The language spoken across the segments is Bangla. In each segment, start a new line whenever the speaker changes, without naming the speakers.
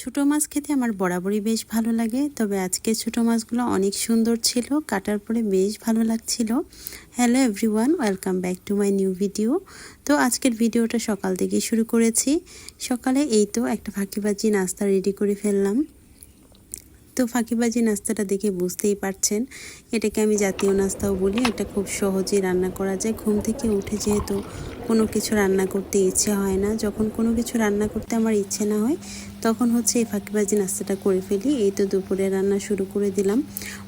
ছোট মাছ খেতে আমার বরাবরই বেশ ভালো লাগে, তবে আজকে ছোট মাছগুলো অনেক সুন্দর ছিল, কাটার পরে বেশ ভালো লাগছিল। Hello everyone, welcome back to my new video. তো আজকের ভিডিওটা সকাল থেকে শুরু করেছি। সকালে এই তো একটা ফাঁকিবাজি নাস্তা রেডি করে ফেললাম। তো ফাঁকিবাজি নাস্তাটা দেখে বুঝতেই পারছেন, এটাকে আমি জাতীয় নাস্তাও বলি। এটা খুব সহজেই রান্না করা যায়। ঘুম থেকে উঠে যেহেতু কোনো কিছু রান্না করতে ইচ্ছে হয় না, যখন কোনো কিছু রান্না করতে আমার ইচ্ছে না হয় তখন হচ্ছে এই ফাঁকিবাজি নাস্তাটা করে ফেলি। এই তো দুপুরে রান্না শুরু করে দিলাম।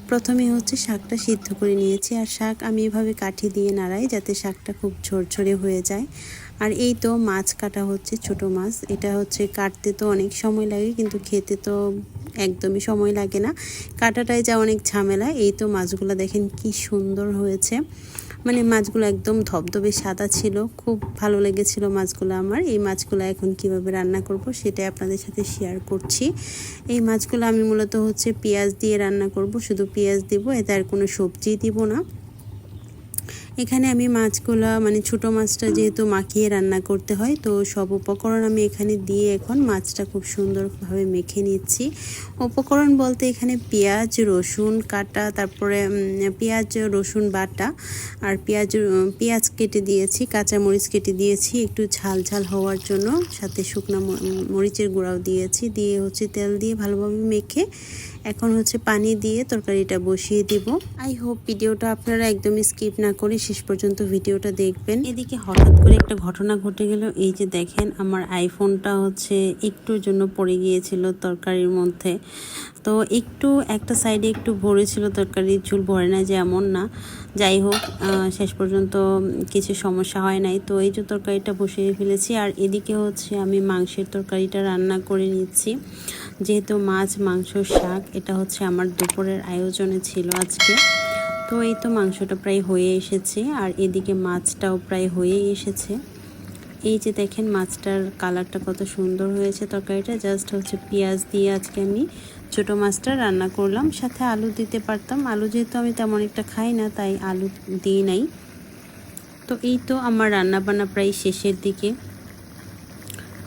প্রথমে হচ্ছে শাকটা সিদ্ধ করে নিয়েছি, আর শাক আমি এভাবে কাঠি দিয়ে নাড়াই যাতে শাকটা খুব ঝরঝরে হয়ে যায়। আর এই তো মাছ কাটা হচ্ছে, ছোট মাছ। এটা হচ্ছে কাটতে তো অনেক সময় লাগে, কিন্তু খেতে তো একদমই সময় লাগে না, কাটাটাই যা অনেক ঝামেলা। এই তো মাছগুলো দেখেন কি সুন্দর হয়েছে, মানে মাছগুলো একদম ধবধবে সাদা ছিল, খুব ভালো লেগেছিল মাছগুলো আমার। এই মাছগুলো এখন কিভাবে রান্না করব সেটাই আপনাদের সাথে শেয়ার করছি। এই মাছগুলো আমি মূলত হচ্ছে পেঁয়াজ দিয়ে রান্না করব, শুধু পেঁয়াজ দিব, এতে আর কোনো সবজি দিব না। এখানে আমি মাছগুলো মানে ছোটো মাছটা যেহেতু মাখিয়ে রান্না করতে হয়, তো সব উপকরণ আমি এখানে দিয়ে এখন মাছটা খুব সুন্দরভাবে মেখে নিচ্ছি। উপকরণ বলতে এখানে পেঁয়াজ রসুন কাটা, তারপরে পেঁয়াজ রসুন বাটা, আর পেঁয়াজ কেটে দিয়েছি, কাঁচামরিচ কেটে দিয়েছি একটু ঝাল ঝাল হওয়ার জন্য, সাথে শুকনো মরিচের গুঁড়াও দিয়েছি, দিয়ে হচ্ছে তেল দিয়ে ভালোভাবে মেখে এখন হচ্ছে পানি দিয়ে তরকারিটা বসিয়ে দিব। আই হোপ ভিডিওটা আপনারা একদমই স্কিপ না করে শেষ পর্যন্ত ভিডিওটা দেখবেন। এদিকে হঠাৎ করে একটা ঘটনা ঘটে গেল। এই যে দেখেন, আমার আইফোনটা হচ্ছে একটুর জন্য পড়ে গিয়েছিল তরকারির মধ্যে। তো একটু একটা সাইডে একটু ভরেছিল, তরকারির ঝোল ভরে না যে এমন না, যাই হোক শেষ পর্যন্ত কিছু সমস্যা হয় নাই। তো এই যে তরকারিটা বসিয়ে ফেলেছি, আর এদিকে হচ্ছে আমি মাংসের তরকারিটা রান্না করে নিচ্ছি। যেহেতু মাছ মাংস শাক এটা হচ্ছে আমার দুপুরের আয়োজনে ছিল আজকে। তো এই তো মাংসটা প্রায় হয়ে এসেছে, আর এদিকে মাছটাও প্রায় হয়ে এসেছে। এই যে দেখেন মাছটার কালারটা কত সুন্দর হয়েছে। তরকারিটা জাস্ট হচ্ছে পেঁয়াজ দিয়ে আজকে আমি ছোটো মাছটা রান্না করলাম, সাথে আলু দিতে পারতাম, আলু যেহেতু আমি তেমন একটা খাই না তাই আলু দিই নাই। তো এই তো আমার রান্নাবান্না প্রায় শেষের দিকে।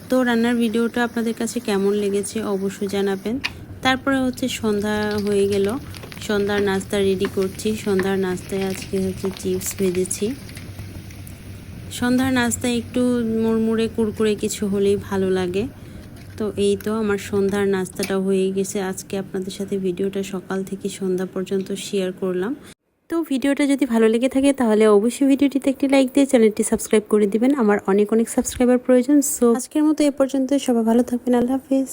তো রান্নার ভিডিওটা আপনাদের কাছে কেমন লেগেছে অবশ্যই জানাবেন। তারপরে হচ্ছে সন্ধ্যা হয়ে গেল, সন্ধ্যার নাস্তা রেডি করছি। সন্ধ্যার নাস্তায় আজকে হচ্ছে চিপস ভেজেছি। সন্ধ্যার নাস্তায় একটু মুড়মুড়ে কুরকুরে কিছু হলেই ভালো লাগে। তো এই তো আমার সন্ধ্যার নাস্তাটা হয়ে গেছে। আজকে আপনাদের সাথে ভিডিওটা সকাল থেকে সন্ধ্যা পর্যন্ত শেয়ার করলাম। তো ভিডিওটা যদি ভালো লেগে থাকে তাহলে অবশ্যই ভিডিওটিতে একটি লাইক দিয়ে চ্যানেলটি সাবস্ক্রাইব করে দিবেন। আমার অনেক সাবস্ক্রাইবার প্রয়োজন। সো আজকের মতো এ পর্যন্ত, সবাই ভালো থাকবেন। আল্লাহ হাফেজ।